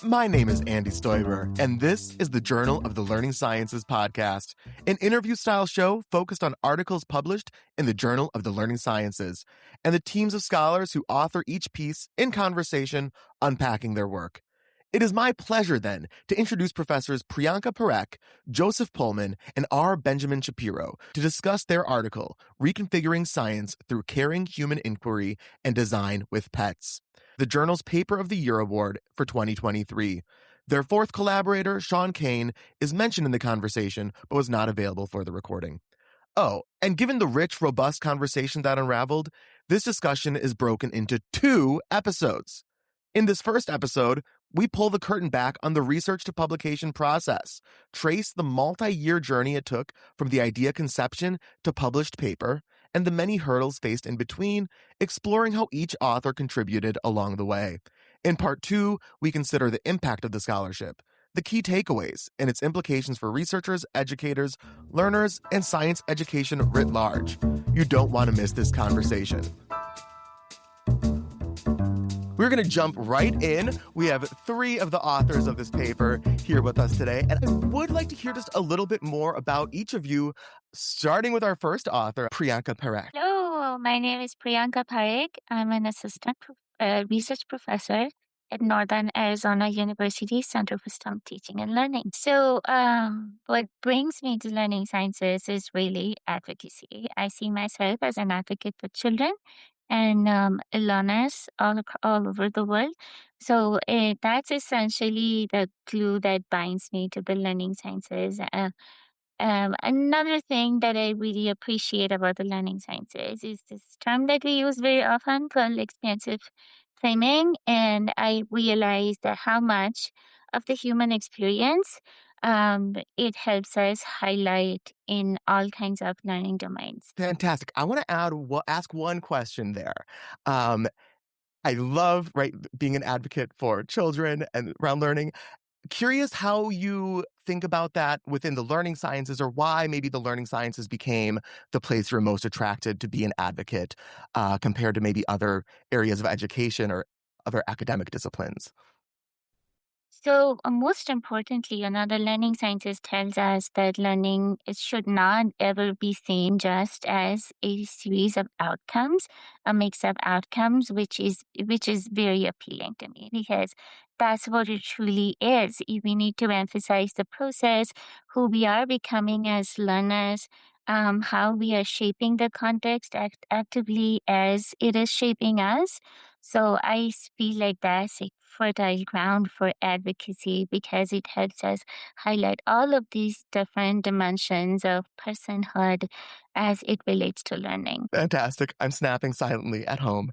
My name is Andy Stoiber, and this is the Journal of the Learning Sciences podcast, an interview-style show focused on articles published in the Journal of the Learning Sciences, and the teams of scholars who author each piece in conversation, unpacking their work. It is my pleasure, then, to introduce Professors Priyanka Parekh, Joseph Polman, and R. Benjamin Shapiro to discuss their article, Reconfiguring Science Through Caring Human Inquiry and Design with Pets, the journal's Paper of the Year Award for 2023. Their fourth collaborator, Sean Kane, is mentioned in the conversation but was not available for the recording. Oh, and given the rich, robust conversation that unraveled, this discussion is broken into 2 episodes. In this first episode, we pull the curtain back on the research to publication process, trace the multi-year journey it took from the idea conception to published paper, and the many hurdles faced in between, exploring how each author contributed along the way. In part 2, we consider the impact of the scholarship, the key takeaways, and its implications for researchers, educators, learners, and science education writ large. You don't want to miss this conversation. We're going to jump right in. We have 3 of the authors of this paper here with us today, and I would like to hear just a little bit more about each of you, starting with our first author, Priyanka Parekh. Hello, my name is Priyanka Parekh. I'm an assistant research professor at Northern Arizona University Center for STEM Teaching and Learning. So what brings me to learning sciences is really advocacy. I see myself as an advocate for children and learners all over the world. So that's essentially the glue that binds me to the learning sciences. Another thing that I really appreciate about the learning sciences is this term that we use very often called expansive framing. And I realized that how much of the human experience it helps us highlight in all kinds of learning domains. Fantastic. I want to ask one question there. I love, being an advocate for children and around learning. Curious how you think about that within the learning sciences, or why maybe the learning sciences became the place you're most attracted to be an advocate compared to maybe other areas of education or other academic disciplines. So, most importantly, another learning sciences tells us that learning should not ever be seen just as a series of outcomes, a mix of outcomes, which is very appealing to me because that's what it truly is. We need to emphasize the process, who we are becoming as learners, how we are shaping the context actively as it is shaping us. So I feel like that's a fertile ground for advocacy because it helps us highlight all of these different dimensions of personhood as it relates to learning. Fantastic. I'm snapping silently at home.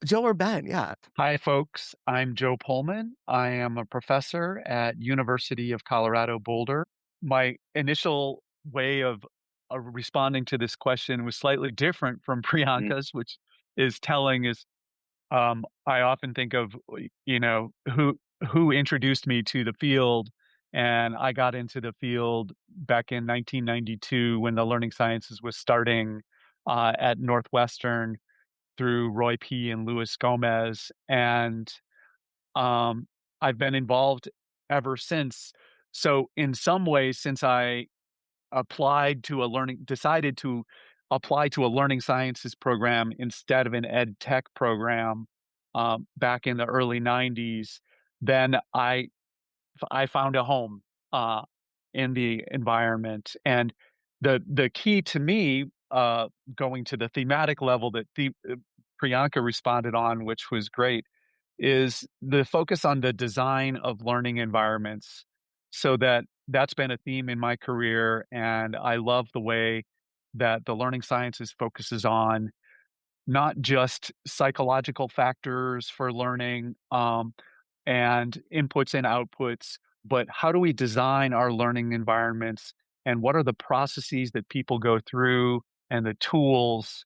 Joe or Ben, yeah. Hi, folks. I'm Joe Polman. I am a professor at University of Colorado Boulder. My initial way of responding to this question was slightly different from Priyanka's, which is telling. Is I often think of who introduced me to the field, and I got into the field back in 1992 when the learning sciences was starting at Northwestern through Roy P. and Luis Gomez. And I've been involved ever since. So in some ways, since I decided to apply to a learning sciences program instead of an ed tech program back in the early 90s, then I found a home in the environment. And the key to me, going to the thematic level that Priyanka responded on, which was great, is the focus on the design of learning environments. So that's been a theme in my career, and I love the way that the learning sciences focuses on not just psychological factors for learning and inputs and outputs, but how do we design our learning environments, and what are the processes that people go through and the tools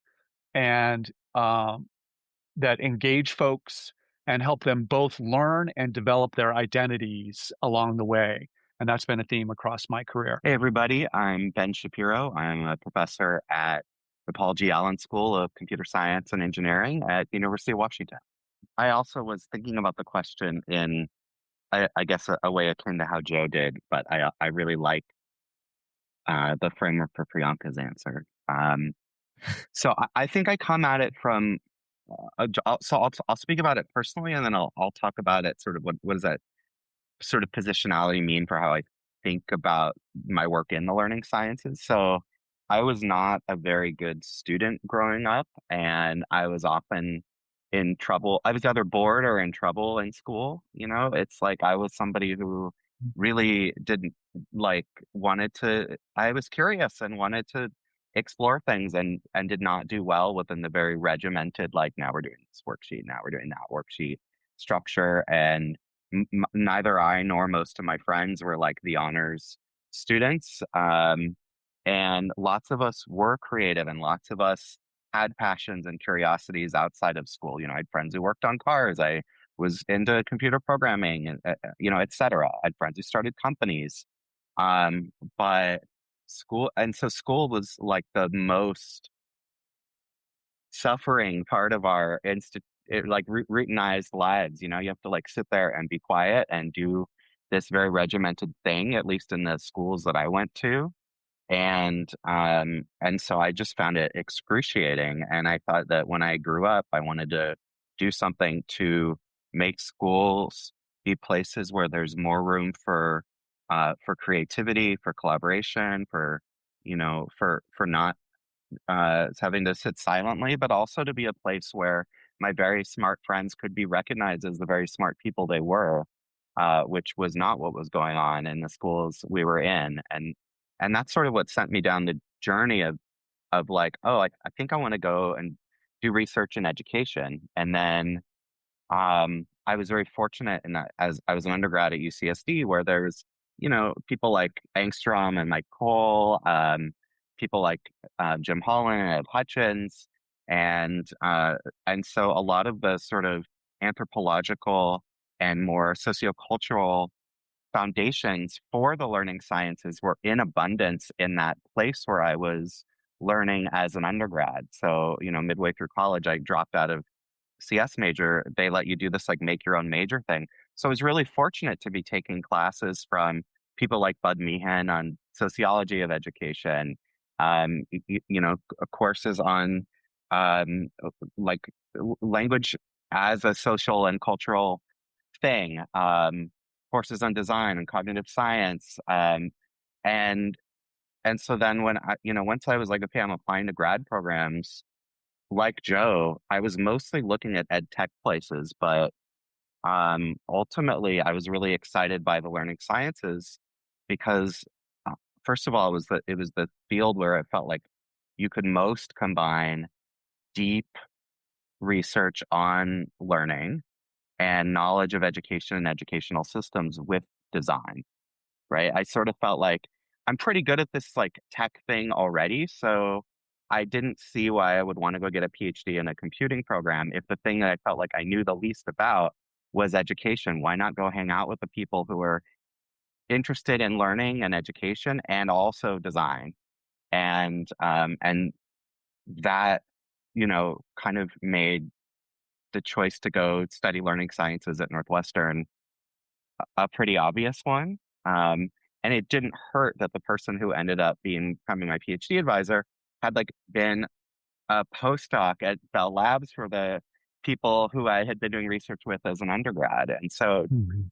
and that engage folks and help them both learn and develop their identities along the way. And that's been a theme across my career. Hey, everybody. I'm Ben Shapiro. I'm a professor at the Paul G. Allen School of Computer Science and Engineering at the University of Washington. I also was thinking about the question in, I guess, a way akin to how Joe did, but I really like the framework for Priyanka's answer. So I think I come at it from, I'll speak about it personally, and then I'll talk about it sort of what does that sort of positionality mean for how I think about my work in the learning sciences. So I was not a very good student growing up, and I was often in trouble. I was either bored or in trouble in school. It's like I was somebody who really didn't like wanted to, I was curious and wanted to explore things and did not do well within the very regimented, like, now we're doing this worksheet, now we're doing that worksheet structure. And neither I nor most of my friends were like the honors students. And lots of us were creative, and lots of us had passions and curiosities outside of school. I had friends who worked on cars. I was into computer programming, and et cetera. I had friends who started companies. But school was like the most suffering part of our like routinized lives. You have to like sit there and be quiet and do this very regimented thing, at least in the schools that I went to. And so I just found it excruciating. And I thought that when I grew up, I wanted to do something to make schools be places where there's more room for creativity, for collaboration, for not having to sit silently, but also to be a place where my very smart friends could be recognized as the very smart people they were, which was not what was going on in the schools we were in. And that's sort of what sent me down the journey of like, oh, I think I want to go and do research in education. And then I was very fortunate in that, as I was an undergrad at UCSD, where there's, people like Angstrom and Mike Cole, people like Jim Holland and Ed Hutchins. And so a lot of the sort of anthropological and more sociocultural foundations for the learning sciences were in abundance in that place where I was learning as an undergrad. So, midway through college, I dropped out of CS major. They let you do this like make your own major thing. So I was really fortunate to be taking classes from people like Bud Meehan on sociology of education, courses on like language as a social and cultural thing, courses on design and cognitive science. And so then when once I was like, okay, I'm applying to grad programs, like Joe, I was mostly looking at ed tech places, but ultimately I was really excited by the learning sciences because, first of all, it was the field where it felt like you could most combine deep research on learning and knowledge of education and educational systems with design, right? I sort of felt like I'm pretty good at this like tech thing already, so I didn't see why I would want to go get a PhD in a computing program if the thing that I felt like I knew the least about was education. Why not go hang out with the people who are interested in learning and education and also design? And that, kind of made the choice to go study learning sciences at Northwestern a pretty obvious one. And it didn't hurt that the person who ended up becoming my PhD advisor had like been a postdoc at Bell Labs for the people who I had been doing research with as an undergrad. And so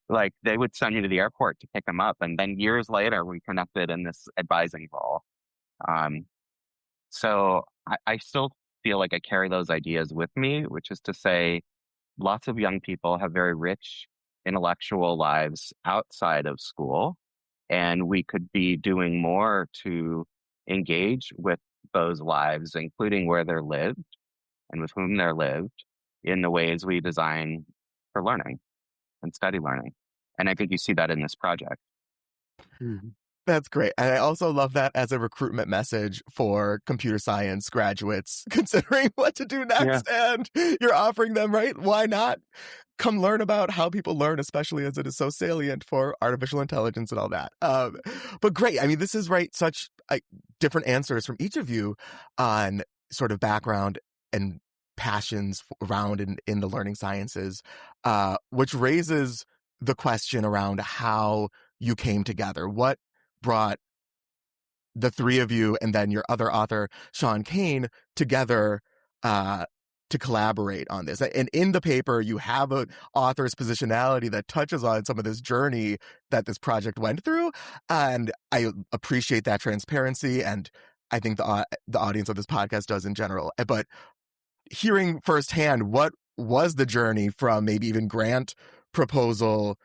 like they would send me to the airport to pick them up. And then years later, we connected in this advising role. So I still feel like I carry those ideas with me, which is to say, lots of young people have very rich intellectual lives outside of school, and we could be doing more to engage with those lives, including where they're lived and with whom they're lived, in the ways we design for learning and study learning. And I think you see that in this project. That's great. And I also love that as a recruitment message for computer science graduates considering what to do next. Yeah. And you're offering them, right? Why not come learn about how people learn, especially as it is so salient for artificial intelligence and all that. But great. I mean, this is right. Such different answers from each of you on sort of background and passions around in the learning sciences, which raises the question around how you came together. What brought the three of you and then your other author, Sean Kane, together to collaborate on this? And in the paper, you have an author's positionality that touches on some of this journey that this project went through. And I appreciate that transparency. And I think the audience of this podcast does in general. But hearing firsthand, what was the journey from maybe even grant proposal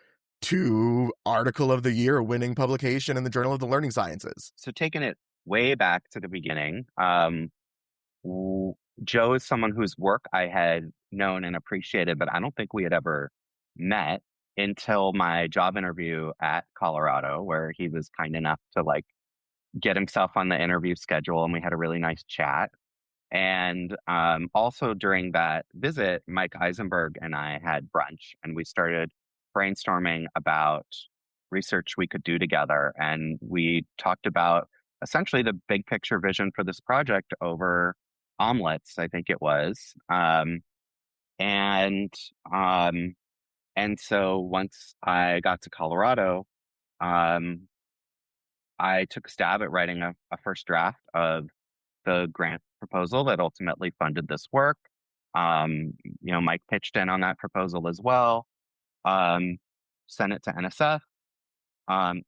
to article of the year winning publication in the Journal of the Learning Sciences? So taking it way back to the beginning, Joe is someone whose work I had known and appreciated, but I don't think we had ever met until my job interview at Colorado, where he was kind enough to like get himself on the interview schedule, and we had a really nice chat. And also during that visit, Mike Eisenberg and I had brunch, and we started brainstorming about research we could do together. And we talked about essentially the big picture vision for this project over omelets, I think it was. And so once I got to Colorado, I took a stab at writing a first draft of the grant proposal that ultimately funded this work. Mike pitched in on that proposal as well. Sent it to NSF.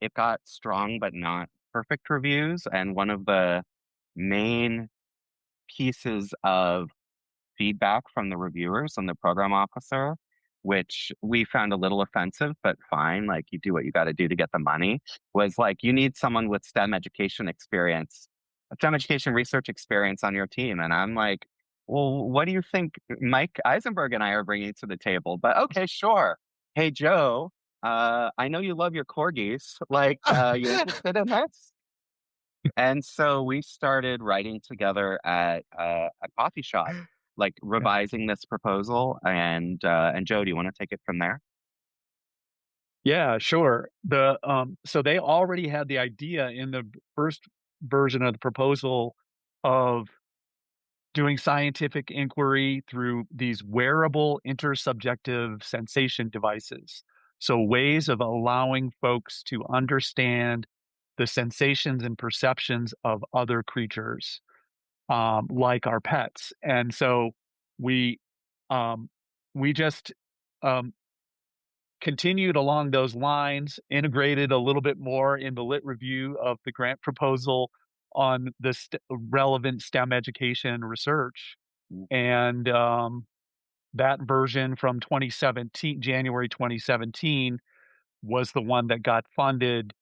It got strong but not perfect reviews, and one of the main pieces of feedback from the reviewers and the program officer, which we found a little offensive, but fine, like you do what you got to do to get the money, was like, you need someone with STEM education experience, STEM education research experience on your team. And I'm like, well, what do you think Mike Eisenberg and I are bringing to the table? But okay, sure. Hey, Joe, I know you love your corgis. Like, you interested in this? And so we started writing together at a coffee shop, like revising this proposal. And Joe, do you want to take it from there? Yeah, sure. So they already had the idea in the first version of the proposal of doing scientific inquiry through these wearable intersubjective sensation devices. So ways of allowing folks to understand the sensations and perceptions of other creatures, like our pets. And so we just continued along those lines, integrated a little bit more in the lit review of the grant proposal on the relevant STEM education research. And that version from 2017, January 2017, was the one that got funded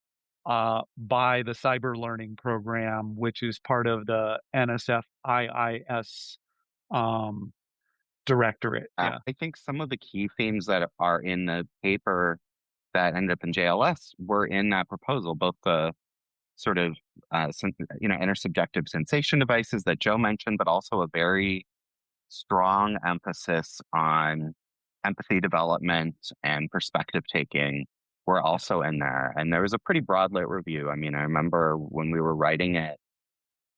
by the Cyber Learning Program, which is part of the NSF IIS directorate. Yeah. I think some of the key themes that are in the paper that ended up in JLS were in that proposal, both the sort of intersubjective sensation devices that Joe mentioned, but also a very strong emphasis on empathy development and perspective taking were also in there. And there was a pretty broad lit review. I mean, I remember when we were writing it,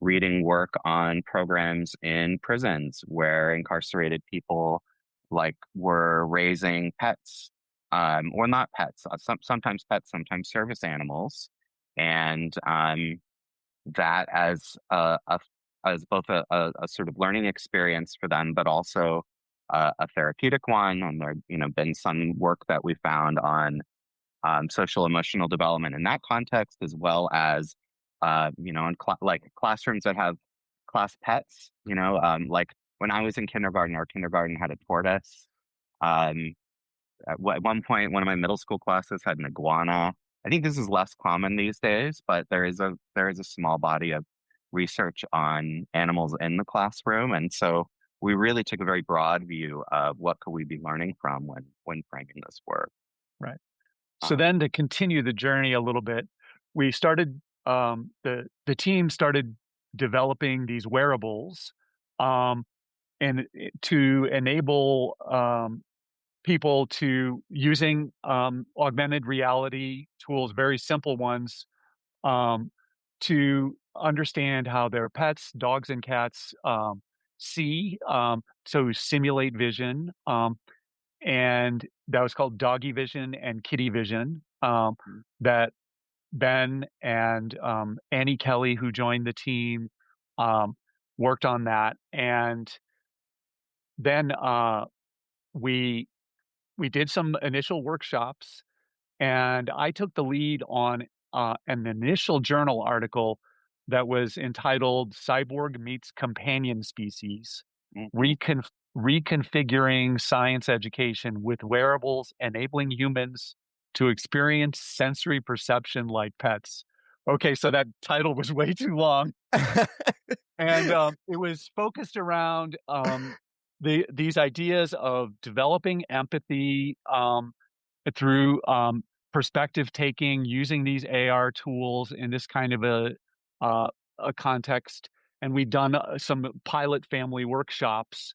reading work on programs in prisons where incarcerated people like were raising pets, or not pets, sometimes pets, sometimes service animals, and that as as both a sort of learning experience for them, but also a therapeutic one. And there, been some work that we found on social emotional development in that context, as well as in like classrooms that have class pets. Like when I was in kindergarten, our kindergarten had a tortoise. At one point, one of my middle school classes had an iguana. I think this is less common these days, but there is a small body of research on animals in the classroom, and so we really took a very broad view of what could we be learning from when framing this work. Right. So then, to continue the journey a little bit, we started the team started developing these wearables, and to enable people to using augmented reality tools, very simple ones, to understand how their pets, dogs and cats, see, so simulate vision, and that was called doggy vision and kitty vision, that Ben and Annie Kelly, who joined the team, um, worked on that, and then we we did some initial workshops, and I took the lead on an initial journal article that was entitled "Cyborg Meets Companion Species: Mhm. Recon- Reconfiguring Science Education with Wearables Enabling Humans to Experience Sensory Perception Like Pets." Okay, so that title was way too long. And it was focused around these ideas of developing empathy through perspective taking, using these AR tools in this kind of uh, a context. And we've done some pilot family workshops,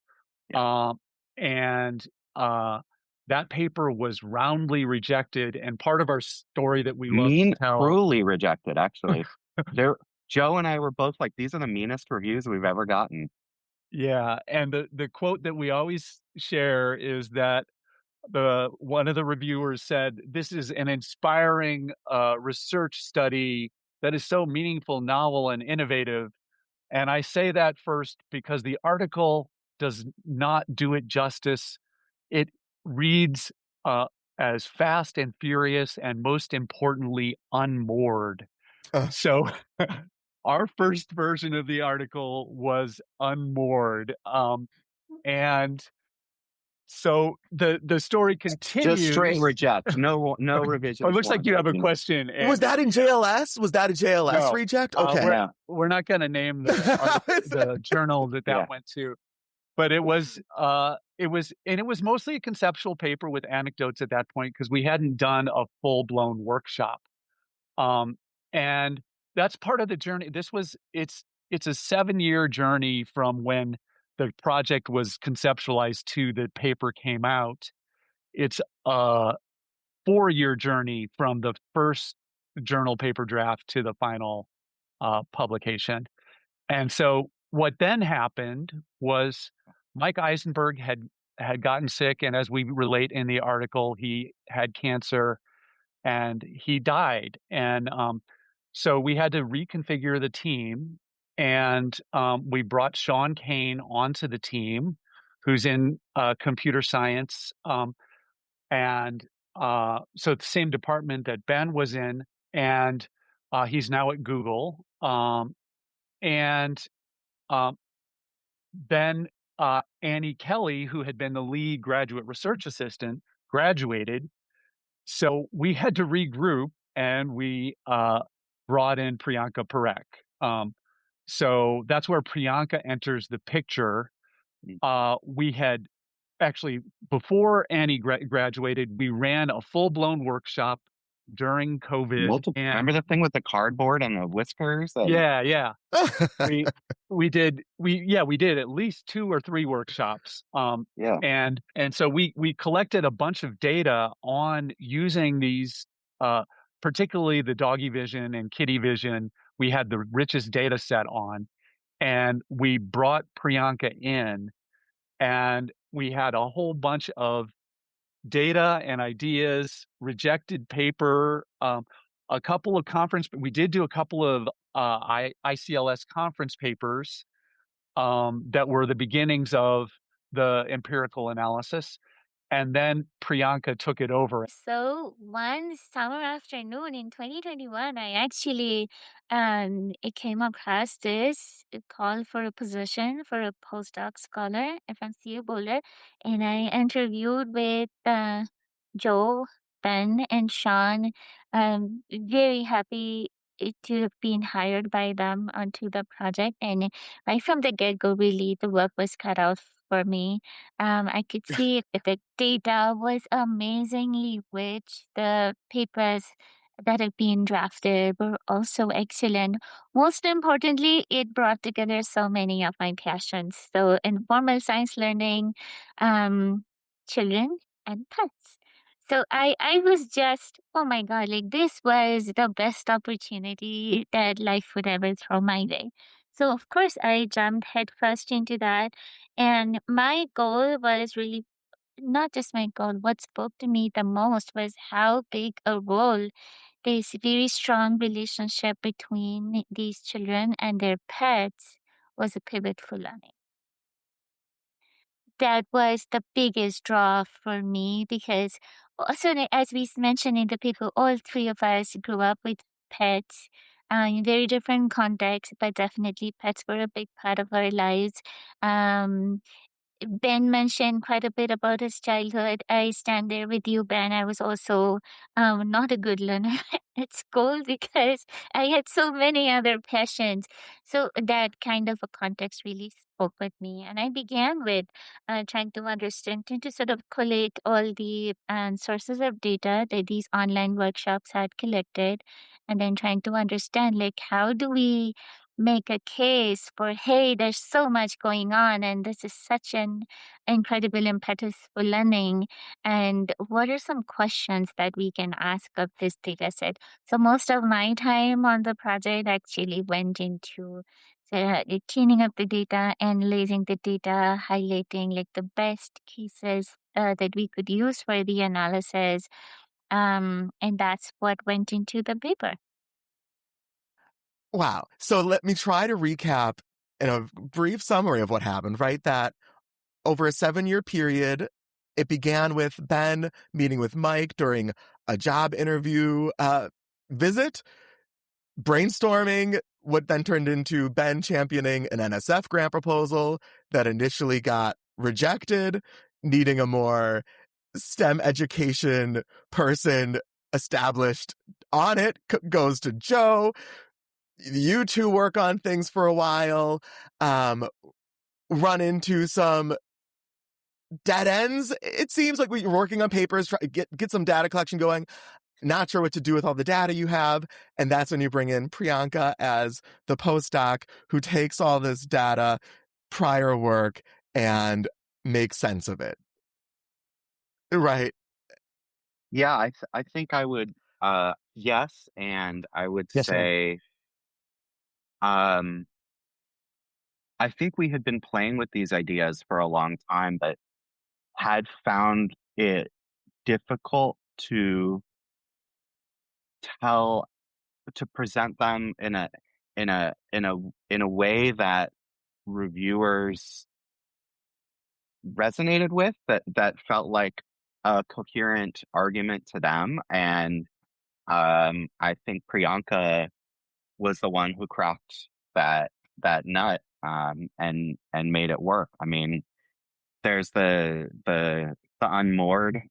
Yeah. and uh, that paper was roundly rejected. And part of our story that we love to tell. Cruelly rejected, actually. There, Joe and I were both like, these are the meanest reviews we've ever gotten. Yeah, and the quote that we always share is that the one of the reviewers said, "This is an inspiring research study that is so meaningful, novel, and innovative." And I say that first because the article does not do it justice. It reads as fast and furious, and most importantly, unmoored. Uh. So our first version of the article was unmoored. And so the story Just straight continues. reject. No Oh, it revisions looks like you have a wanted. question, Was Andy. that in JLS? Was that a JLS No, reject? Okay. No. we're not gonna name the article, the journal Yeah. that went to, but it was mostly a conceptual paper with anecdotes at that point because we hadn't done a full-blown workshop. Um, and that's part of the journey. It's a 7-year journey from when the project was conceptualized to the paper came out. It's a 4-year journey from the first journal paper draft to the final publication. And so what then happened was Mike Eisenberg had gotten sick, and as we relate in the article, he had cancer and he died. And so we had to reconfigure the team, and we brought Sean Kane onto the team, who's in computer science. And so the same department that Ben was in, and he's now at Google. And um, then Annie Kelly, who had been the lead graduate research assistant, graduated. So we had to regroup, and we brought in Priyanka Parekh. So that's where Priyanka enters the picture. We had actually, before Annie graduated, we ran a full-blown workshop during COVID, Remember and the thing with the cardboard and the whiskers? yeah, we we did at least 2 or 3 workshops. Yeah. And so we collected a bunch of data on using these, particularly the doggy vision and kitty vision. We had the richest data set on, and we brought Priyanka in, and we had a whole bunch of data and ideas, rejected paper, a couple of conference. We did do a couple of ICLS conference papers that were the beginnings of the empirical analysis, and then Priyanka took it over. So one summer afternoon in 2021, I actually it came across this call for a position for a postdoc scholar, FMCA Boulder, and I interviewed with Joe, Ben, and Sean. Very happy to have been hired by them onto the project, and right from the get go, really the work was cut out for me. I could see that the data was amazingly rich. The papers that have been drafted were also excellent. Most importantly, it brought together so many of my passions. So, informal science learning, um, children, and pets. So I was just, oh my God, like this was the best opportunity that life would ever throw my way. So of course I jumped headfirst into that. And my goal was really not just my goal. What spoke to me the most was how big a role this very strong relationship between these children and their pets was a pivot for learning. That was the biggest draw for me because also as we mentioned in the paper, all three of us grew up with pets in very different contexts, but definitely pets were a big part of our lives. Um, Ben mentioned quite a bit about his childhood. I stand there with you, Ben. I was also not a good learner at school because I had so many other passions. So that kind of a context really spoke with me. And I began with trying to understand, trying to sort of collate all the sources of data that these online workshops had collected, and then trying to understand, like, how do we make a case for, hey, there's so much going on and this is such an incredible impetus for learning, and what are some questions that we can ask of this data set. So most of my time on the project actually went into cleaning up the data, analyzing the data, highlighting like the best cases that we could use for the analysis, and that's what went into the paper. Wow. So let me try to recap in a brief summary of what happened, right? That over a 7-year period, it began with Ben meeting with Mike during a job interview visit, brainstorming what then turned into Ben championing an NSF grant proposal that initially got rejected, needing a more STEM education person established on it, goes to Joe. You two work on things for a while, run into some dead ends. It seems like you're working on papers, try to get some data collection going, not sure what to do with all the data you have. And that's when you bring in Priyanka as the postdoc who takes all this data, prior work, and makes sense of it. Right. Yeah, I think I would yes, and I would Yes, sir. say um I think we had been playing with these ideas for a long time, but had found it difficult to tell to present them in a way that reviewers resonated with, that felt like a coherent argument to them. And I think Priyanka was the one who cracked that nut, and made it work. I mean, there's the Unmoored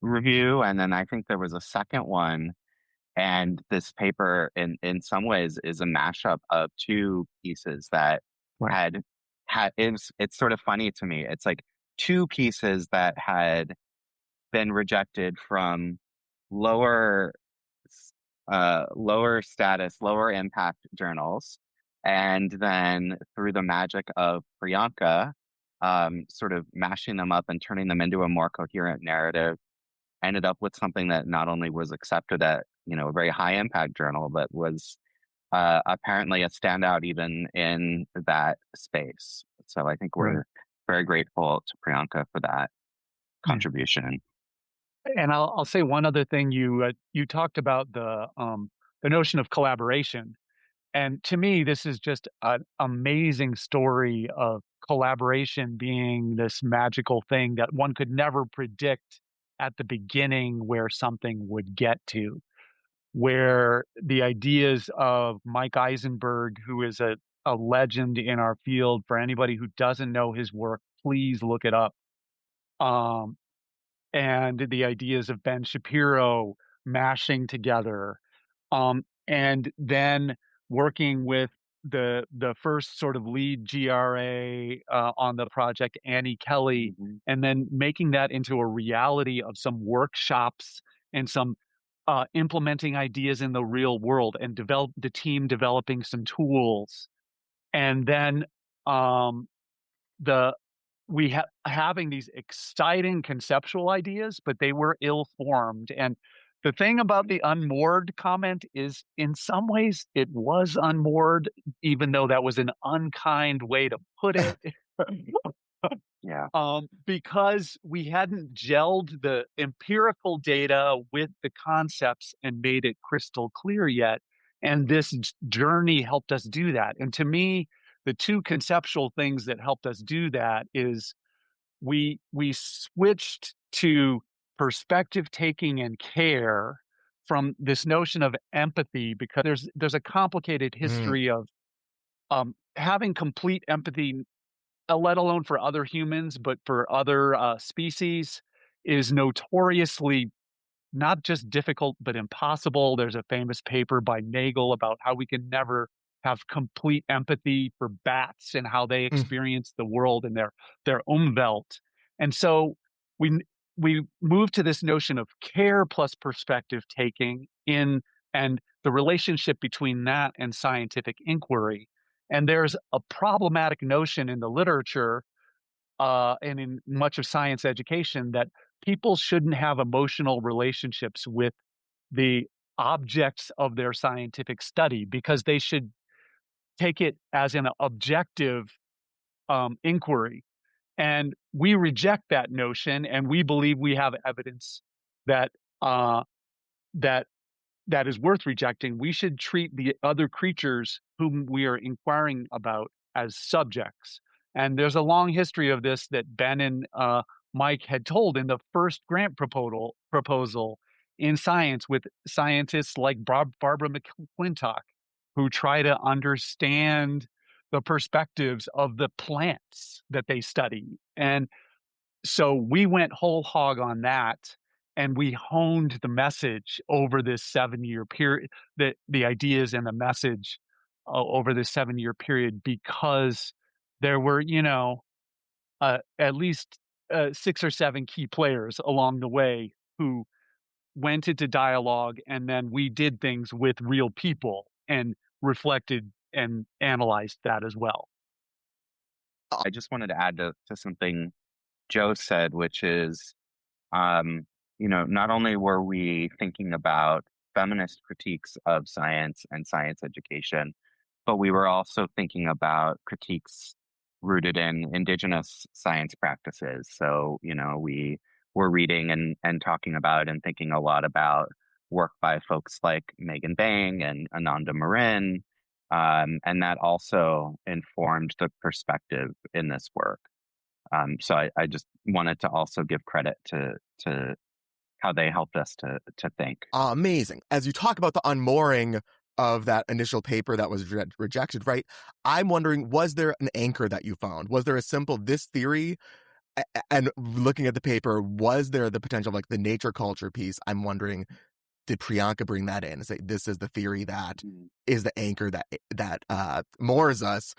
review, and then I think there was a second one. And this paper, in some ways, is a mashup of two pieces that Right. it's sort of funny to me. It's like two pieces that had been rejected from lower lower status, lower impact journals, and then through the magic of Priyanka, sort of mashing them up and turning them into a more coherent narrative, ended up with something that not only was accepted at, a very high impact journal, but was apparently a standout even in that space. So I think Right. we're very grateful to Priyanka for that Yeah. contribution. And I'll say one other thing. You talked about the notion of collaboration, and to me, this is just an amazing story of collaboration being this magical thing that one could never predict at the beginning where something would get to. Where the ideas of Mike Eisenberg, who is a legend in our field. For anybody who doesn't know his work, please look it up. Um, and the ideas of Ben Shapiro mashing together, and then working with the first sort of lead GRA on the project, Annie Kelly, Mm-hmm. and then making that into a reality of some workshops and some implementing ideas in the real world, and the team developing some tools, and then um, the having these exciting conceptual ideas, but they were ill-formed. And The thing about the unmoored comment is, in some ways, it was unmoored, even though that was an unkind way to put it. Yeah. Because we hadn't gelled the empirical data with the concepts and made it crystal clear yet. And this journey helped us do that. And to me, the two conceptual things that helped us do that is we switched to perspective taking and care from this notion of empathy, because there's a complicated history of having complete empathy, let alone for other humans, but for other species, is notoriously not just difficult, but impossible. There's a famous paper by Nagel about how we can never have complete empathy for bats and how they experience the world in their Umwelt. And so we moved to this notion of care plus perspective taking and the relationship between that and scientific inquiry. And there's a problematic notion in the literature and in much of science education that people shouldn't have emotional relationships with the objects of their scientific study, because they should take it as an objective inquiry. And we reject that notion, and we believe we have evidence that that that is worth rejecting. We should treat the other creatures whom we are inquiring about as subjects. And there's a long history of this that Ben and Mike had told in the first grant proposal in science, with scientists like Barbara McClintock, who try to understand the perspectives of the plants that they study. And so we went whole hog on that, and we honed the message over this 7-year period, the ideas and the message over this 7-year period, because there were, at least 6 or 7 key players along the way who went into dialogue, and then we did things with real people and reflected and analyzed that as well. I just wanted to add to something Joe said, which is, not only were we thinking about feminist critiques of science and science education, but we were also thinking about critiques rooted in indigenous science practices. So, we were reading and talking about and thinking a lot about work by folks like Megan Bang and Ananda Marin. And that also informed the perspective in this work. So I just wanted to also give credit to how they helped us to think. Amazing. As you talk about the unmooring of that initial paper that was rejected, right? I'm wondering, was there an anchor that you found? Was there a simple, this theory, and looking at the paper, was there the potential of like the nature culture piece? I'm wondering, did Priyanka bring that in and say, this is the theory that is the anchor that moors us,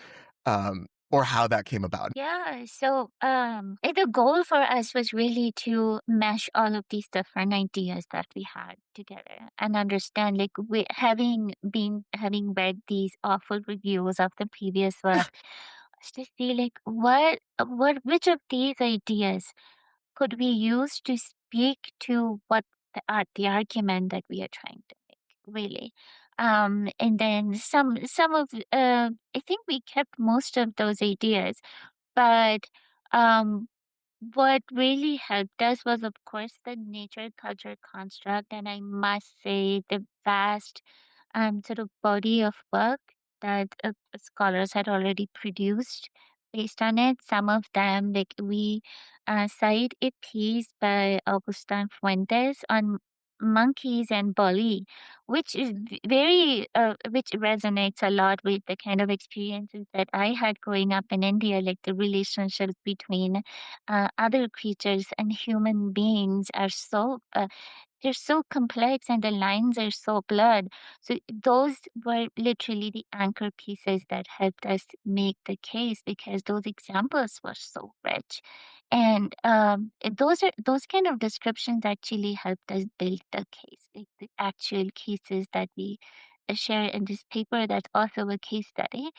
or how that came about? Yeah, so the goal for us was really to mesh all of these different ideas that we had together and understand, like, having read these awful reviews of the previous work, to see like which of these ideas could we use to speak to what the argument that we are trying to make, really. And then some of I think we kept most of those ideas, but um what really helped us was, of course, the nature culture construct, and I must say the vast sort of body of work that scholars had already produced based on it. Some of them, like we cite a piece by Augustin Fuentes on monkeys and Bali, which is which resonates a lot with the kind of experiences that I had growing up in India, like the relationships between other creatures and human beings are they're so complex, and the lines are so blurred. So those were literally the anchor pieces that helped us make the case, because those examples were so rich. And those kind of descriptions actually helped us build the case, like the actual cases that we share in this paper. That's also a case study.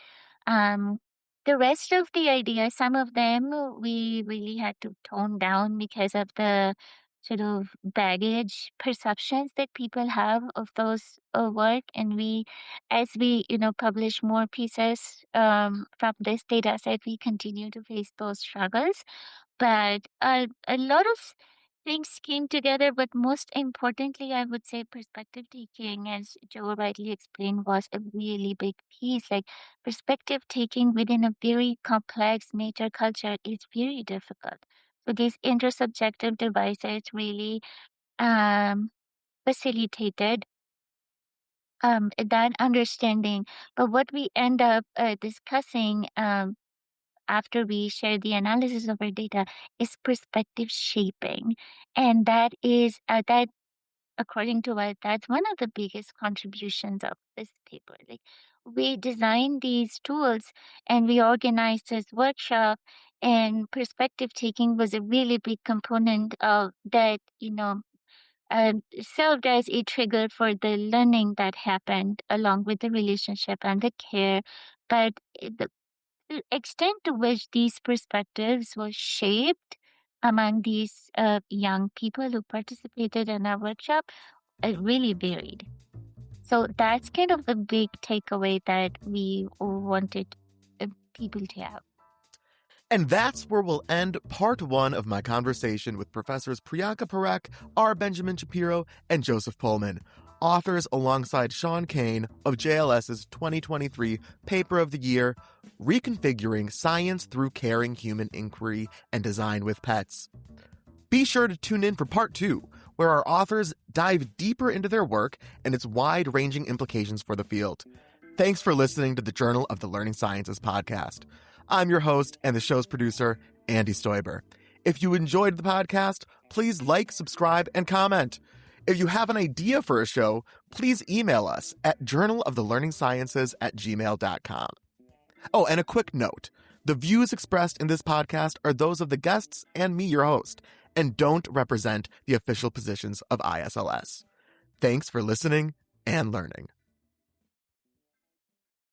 Um, the rest of the ideas, some of them we really had to tone down because of the sort of baggage perceptions that people have of those work, and as we publish more pieces from this data set, we continue to face those struggles. But a lot of things came together, but most importantly, I would say perspective taking, as Joe rightly explained, was a really big piece. Like, perspective taking within a very complex nature culture is very difficult. So these intersubjective devices really facilitated that understanding. But what we end up discussing after we share the analysis of our data is perspective shaping. And that according to us, that's one of the biggest contributions of this paper. Like, we designed these tools and we organized this workshop, and perspective taking was a really big component of that, served as a trigger for the learning that happened along with the relationship and the care. But the extent to which these perspectives were shaped among these young people who participated in our workshop, it really varied. So that's kind of the big takeaway that we wanted people to have. And that's where we'll end part one of my conversation with Professors Priyanka Parekh, R. Benjamin Shapiro, and Joseph Polman, authors alongside Sean Kane of JLS's 2023 Paper of the Year, Reconfiguring Science Through Caring Human Inquiry and Design with Pets. Be sure to tune in for part two, where our authors dive deeper into their work and its wide-ranging implications for the field. Thanks for listening to the Journal of the Learning Sciences podcast. I'm your host and the show's producer, Andy Stoiber. If you enjoyed the podcast, please like, subscribe, and comment. If you have an idea for a show, please email us at journalofthelearningsciences@gmail.com. Oh, and a quick note. The views expressed in this podcast are those of the guests and me, your host, and don't represent the official positions of ISLS. Thanks for listening and learning.